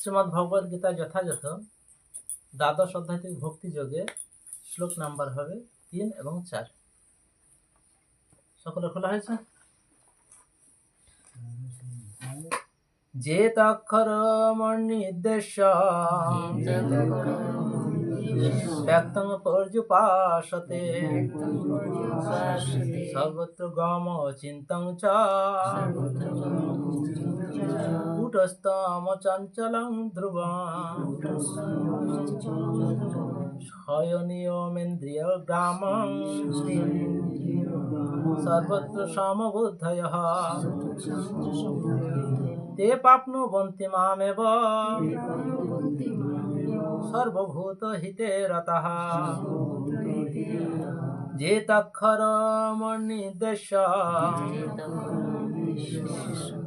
শ্রীমদ্ ভগবদ গীতা যথাযথ দ্বাদশ অধ্যায় থেকে ভক্তি যোগে শ্লোক নাম্বার হবে 3 এবং 4। সকলে খোলা হয়েছে? যে তক্ষর মর্নির্দেশ ব্যক্তং পর্যুপাসতে সর্বত্র গম চিন্তং চ কূটস্থম চঞ্চলং ধ্রুবং স্বয়নিয়মেন্দ্রিয় গ্রামং সর্বত্র সমবুদ্ধয়ঃ ते प्राप्नुवन्ति मामेव सर्वभूतहिते रतः जे तत्क्षरमनिर्देश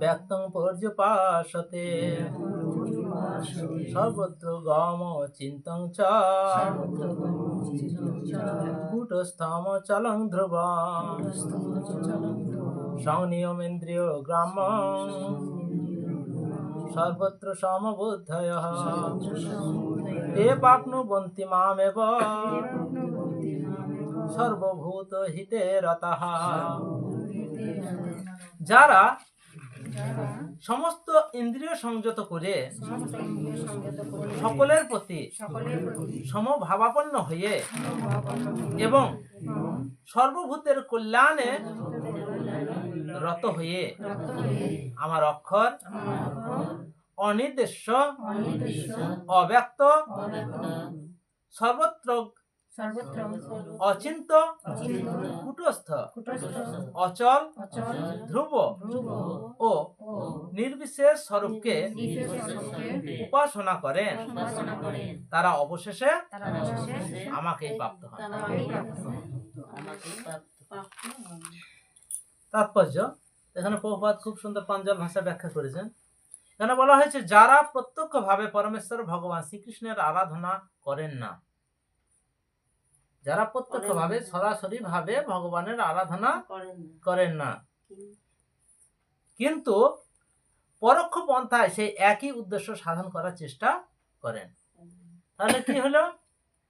व्यक्तं पर्युपासते सर्वत्र गम चिन्तं च कूटस्थम चलं ध्रुवं संनियमेन्द्रिय ग्रामं सर्वत्र समबुद्धयः ते प्राप्नुवन्ति मामेव सर्वभूतहिते रतः। যারা সমস্ত ইন্দ্রিয় সংযত করে সকলের প্রতি সমভাবাপন্ন হয়ে এবং সর্বভূতের কল্যাণে রত হয়ে আমার অক্ষর অনির্দেশ্য অব্যক্ত সর্বত্র অচিন্ত কূটস্থ অচল ধ্রুব ও নির্বিশেষ স্বরূপকে উপাসনা করেন তারা অবশেষে আমাকেই প্রাপ্ত হন। তাৎপর্য এখানে প্রভুপাদ খুব সুন্দর পাঞ্জাল ভাষা ব্যাখ্যা করেছেন। এখানে বলা হয়েছে যারা প্রত্যক্ষভাবে পরমেশ্বর ভগবান শ্রীকৃষ্ণের আরাধনা করেন না, যারা প্রত্যক্ষভাবে সরাসরি ভাবে ভগবানের আরাধনা করেন না, কিন্তু পরোক্ষ পন্থায় সেই একই উদ্দেশ্য সাধন করার চেষ্টা করেন, তাহলে কি হলো?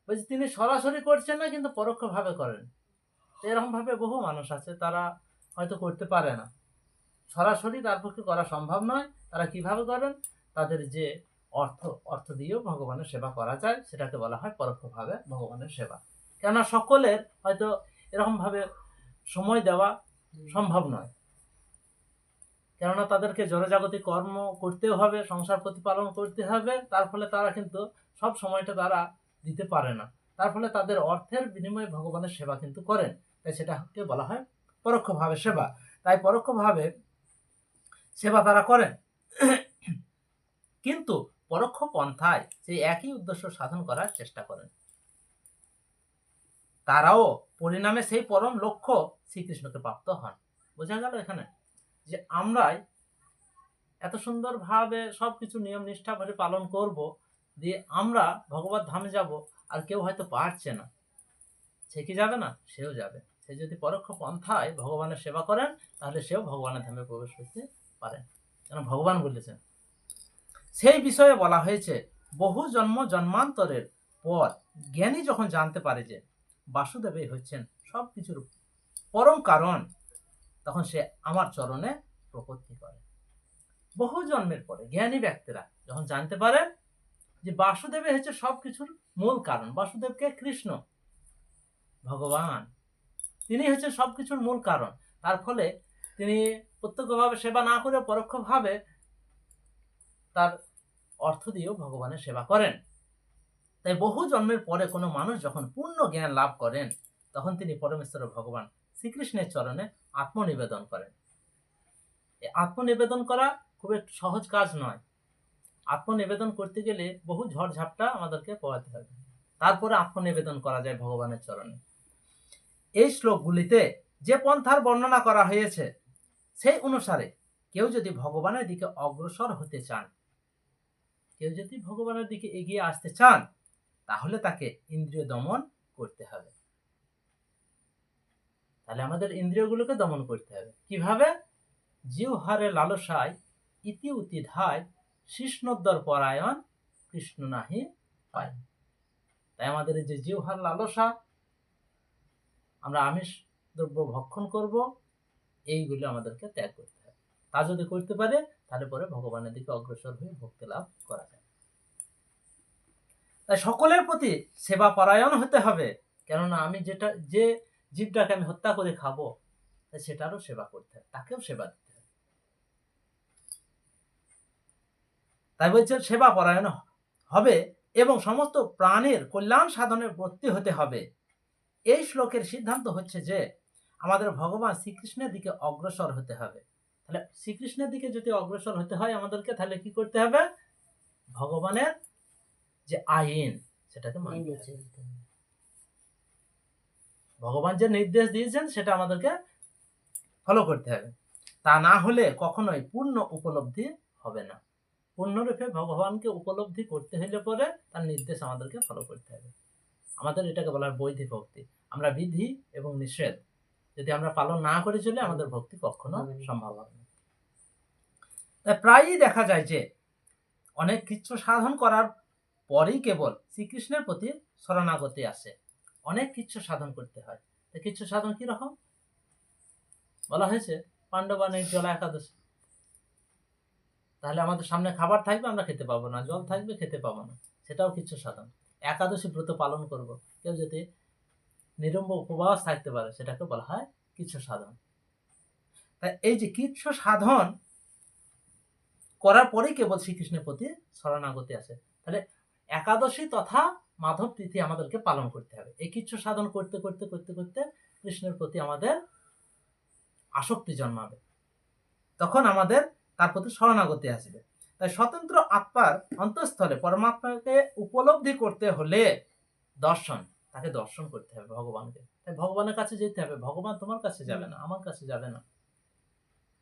বলছি তিনি সরাসরি করছেন না কিন্তু পরোক্ষ ভাবে করেন। এরকম ভাবে বহু মানুষ আছে, তারা হয়তো করতে পারে না, সরাসরি তার পক্ষে করা সম্ভব নয়। তারা কিভাবে করেন? তাদের যে অর্থ দিয়েও ভগবানের সেবা করা যায়, সেটাকে বলা হয় পরোক্ষভাবে ভগবানের সেবা। কেননা সকলের হয়তো এরকম ভাবে সময় দেওয়া সম্ভব নয়, কেননা তাদেরকে জড়জাগতিক কর্ম করতেও হবে, সংসার প্রতিপালন করতে হবে। তার ফলে তারা কিন্তু সব সময়টা তারা দিতে পারে না, তার ফলে তাদের অর্থের বিনিময়ে ভগবানের সেবা কিন্তু করেন, তাই সেটাকে বলা হয় পরোক্ষভাবে সেবা। তাই পরোক্ষভাবে সেবা তারা করেন, কিন্তু পরোক্ষ পন্থায় সেই একই উদ্দেশ্য সাধন করার চেষ্টা করেন। তারাও পরিণামে সেই পরম লক্ষ্য শ্রীকৃষ্ণকে প্রাপ্ত হন। বোঝা গেল এখানে যে আমরাই এত সুন্দরভাবে সবকিছু নিয়ম নিষ্ঠা করে পালন করব, দিয়ে আমরা ভগবত ধামে যাব, আর কেউ হয়তো পারছে না, সে কি যাবে না? সেও যাবে। সে যদি পরোক্ষ পন্থায় ভগবানের সেবা করেন তাহলে সেও ভগবানের ধামে প্রবেশ করতে পারেন, কারণ ভগবান বলেছেন। সেই বিষয়ে বলা হয়েছে বহু জন্মান্তরের পর জ্ঞানী যখন জানতে পারে যে বাসুদেবই হচ্ছেন সব কিছুর পরম কারণ, তখন সে আমার চরণে প্রপত্তি করে। বহু জন্মের পরে জ্ঞানী ব্যক্তিরা যখন জানতে পারেন যে বাসুদেবই হচ্ছে সব কিছুর মূল কারণ, বাসুদেবকে কৃষ্ণ ভগবান, তিনি হচ্ছেন সব কিছুর মূল কারণ, তার ফলে তিনি প্রত্যক্ষভাবে সেবা না করে পরোক্ষভাবে তার অর্থ দিয়েও ভগবানের সেবা করেন। তাই বহু জন্মের পরে কোনো মানুষ যখন পূর্ণ জ্ঞান লাভ করেন তখন তিনি পরমেশ্বর ভগবান শ্রীকৃষ্ণের চরণে আত্মনিবেদন করেন। এই আত্মনিবেদন করা খুব একটু সহজ কাজ নয়। আত্মনিবেদন করতে গেলে বহু ঝড়ঝাপটা আমাদেরকে পোহাতে হবে, তারপরে আত্মনিবেদন করা যায় ভগবানের চরণে। এই শ্লোকগুলিতে যে পন্থার বর্ণনা করা হয়েছে সেই অনুসারে কেউ যদি ভগবানের দিকে অগ্রসর হতে চান, কেউ যদি ভগবানের দিকে এগিয়ে আসতে চান, তাহলে তাকে ইন্দ্রিয় দমন করতে হবে। তাহলে আমাদের ইন্দ্রিয়গুলোকে দমন করতে হবে কিভাবে? জিহ্বার লালসায় ইতি উতি ধায় শিষ্ণোদ্দর পরায়ণ কৃষ্ণ নাহি পায়। তাই আমাদের এই যে জিহ্বার লালসা, আমরা আমিষ দ্রব্য ভক্ষণ করব, এইগুলো আমাদেরকে ত্যাগ করতে হবে। তা যদি করতে পারে তাহলে পরে ভগবানের দিকে অগ্রসর হয়ে ভক্তি লাভ করা যায়। তাই সকলের প্রতি সেবা পরায়ণ হতে হবে, কেননা আমি যে জীবটাকে আমি হত্যা করে খাবো সেটারও সেবা করতে হবে, তাকেও সেবা দিতে হবে। তাই বলছে সেবা পরায়ণ হবে এবং সমস্ত প্রাণীর কল্যাণ সাধনের ব্রতী হতে হবে। এই শ্লোকের সিদ্ধান্ত হচ্ছে যে আমাদের ভগবান শ্রীকৃষ্ণের দিকে অগ্রসর হতে হবে। তাহলে শ্রীকৃষ্ণের দিকে যদি অগ্রসর হতে হয় আমাদেরকে, তাহলে কি করতে হবে? ভগবানের যে আইন সেটাকে মানতে হবে। ভগবান যে নির্দেশ দিয়েছেন সেটা আমাদেরকে ফলো করতে হবে। তা না হলে কখনোই পূর্ণ উপলব্ধি হবে না। পূর্ণরূপে ভগবানকে উপলব্ধি করতে হলে পরে তার নির্দেশ আমাদেরকে ফলো করতে হবে। আমাদের এটাকে বলা হয় বৈধি ভক্তি। আমরা বিধি এবং নিষেধ যদি আমরা পালন না করে চলে, আমাদের ভক্তি কখনো সম্ভব হবে না। তাই প্রায়ই দেখা যায় যে অনেক কিছু সাধন করার পরেই কেবল শ্রীকৃষ্ণের প্রতি শরণাগতি আসে। অনেক কিছু সাধন করতে হয়। তাই কিছু সাধন কিরকম বলা হয়েছে? পাণ্ডবা নির্জলা একাদশী। তাহলে আমাদের সামনে খাবার থাকবে, আমরা খেতে পাবো না, জল থাকবে, খেতে পাবো না, সেটাও কিছু সাধন। একাদশী ব্রত পালন করব, কেউ যদি নিরম্ব উপবাস থাকতে পারে, সেটাকে বলা হয় কিছু সাধন। তাই এই যে কিছু সাধন করার পরেই কেবল শ্রীকৃষ্ণের প্রতি শরণাগতি আসে। তাহলে একাদশী তথা মাধব তিথি আমাদেরকে পালন করতে হবে। এই কিছু সাধন করতে করতে করতে করতে কৃষ্ণের প্রতি আমাদের আসক্তি জন্মাবে, তখন আমাদের তার প্রতি শরণাগতি আসবে। তাই স্বতন্ত্র আত্মার অন্তঃস্থলে পরমাত্মাকে উপলব্ধি করতে হলে দর্শন, তাকে দর্শন করতে হবে ভগবানকে। তাই ভগবানের কাছে যেতে হবে। ভগবান তোমার কাছে যাবে না, আমার কাছে যাবে না,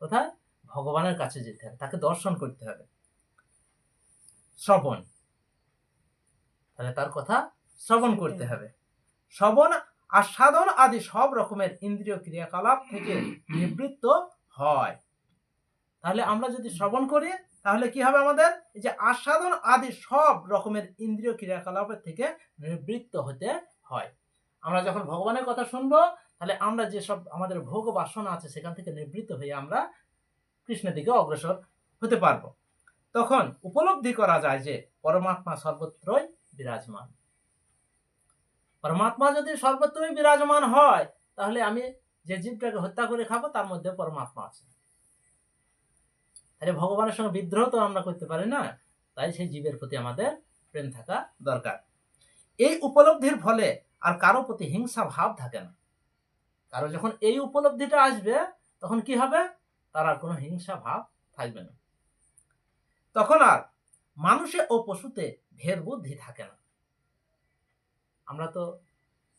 কোথায়? ভগবানের কাছে যেতে হবে, তাকে দর্শন করতে হবে। শ্রবণ, তাহলে তার কথা শ্রবণ করতে হবে। শ্রবণ আর সাধন আদি সব রকমের ইন্দ্রিয় ক্রিয়াকলাপ থেকে নিবৃত্ত হয়। তাহলে আমরা যদি শ্রবণ করি তাহলে কি হবে? আমাদের এই যে আস্বাদন আদি সব রকমের ইন্দ্রিয় ক্রিয়াকলাপের থেকে নিবৃত্ত হতে হয়। আমরা যখন ভগবানের কথা শুনবো, তাহলে আমরা যে সব আমাদের ভোগ বাসনা আছে সেখান থেকে নিবৃত্ত হয়ে আমরা কৃষ্ণের দিকে অগ্রসর হতে পারবো। তখন উপলব্ধি করা যায় যে পরমাত্মা সর্বত্রই বিরাজমান। পরমাত্মা যদি সর্বত্রই বিরাজমান হয়, তাহলে আমি যে জীবটাকে হত্যা করে খাবো তার মধ্যে পরমাত্মা আছে। তাহলে ভগবানের সঙ্গে বিদ্রোহ তো আমরা করতে পারি না। তাই সেই জীবের প্রতি আমাদের প্রেম থাকা দরকার। এই উপলব্ধির ফলে আর কারো প্রতি হিংসা ভাব থাকে না। কারো যখন এই উপলব্ধিটা আসবে তখন কি হবে? তার আর কোনো হিংসা ভাব থাকবে না। তখন আর মানুষে ও পশুতে ভেদ বুদ্ধি থাকে না। আমরা তো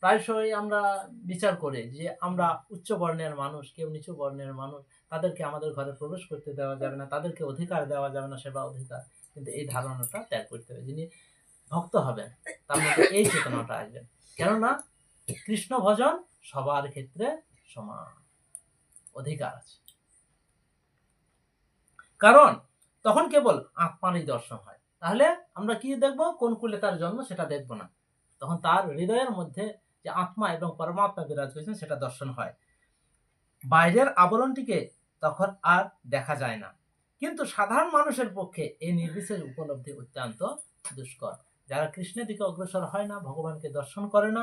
প্রায়শই আমরা বিচার করি যে আমরা উচ্চ বর্ণের মানুষ, কেউ নিচু বর্ণের মানুষ, তাদেরকে আমাদের ঘরে প্রবেশ করতে দেওয়া যাবে না, তাদেরকে অধিকার দেওয়া যাবে না, সেবা অধিকার। কিন্তু এই ধারণাটা ত্যাগ করতে হবে। যিনি ভক্ত হবেন তার মধ্যে এই চেতনাটা আসবেন। কেননা কৃষ্ণ ভজন সবার ক্ষেত্রে সমান অধিকার আছে। কারণ তখন কেবল আত্মারই দর্শন হয়। তাহলে আমরা কি দেখবো? কোন কুলে তার জন্ম সেটা দেখবো না, তখন তার হৃদয়ের মধ্যে যে আত্মা এবং পরমাত্মা বিরাজ করেছেন সেটা দর্শন হয়। বাইরের আবরণটিকে তখন আর দেখা যায় না। কিন্তু সাধারণ মানুষের পক্ষে এই নির্বিশেষ উপলব্ধি অত্যন্ত দুষ্কর। যারা কৃষ্ণের দিকে অগ্রসর হয় না, ভগবানকে দর্শন করে না,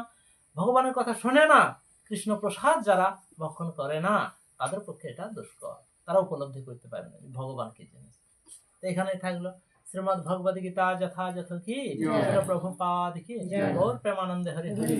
ভগবানের কথা শোনে না, কৃষ্ণ প্রসাদ যারা ভক্ষণ করে না, তাদের পক্ষে এটা দুষ্কর। তারা উপলব্ধি করতে পারে না ভগবান কি জিনিস। তো এখানেই থাকলো। শ্রীমদ্ ভগবদ গীতা যথাযথ কি, প্রভুপাদ কি, গৌর প্রেমানন্দে হরি হরি।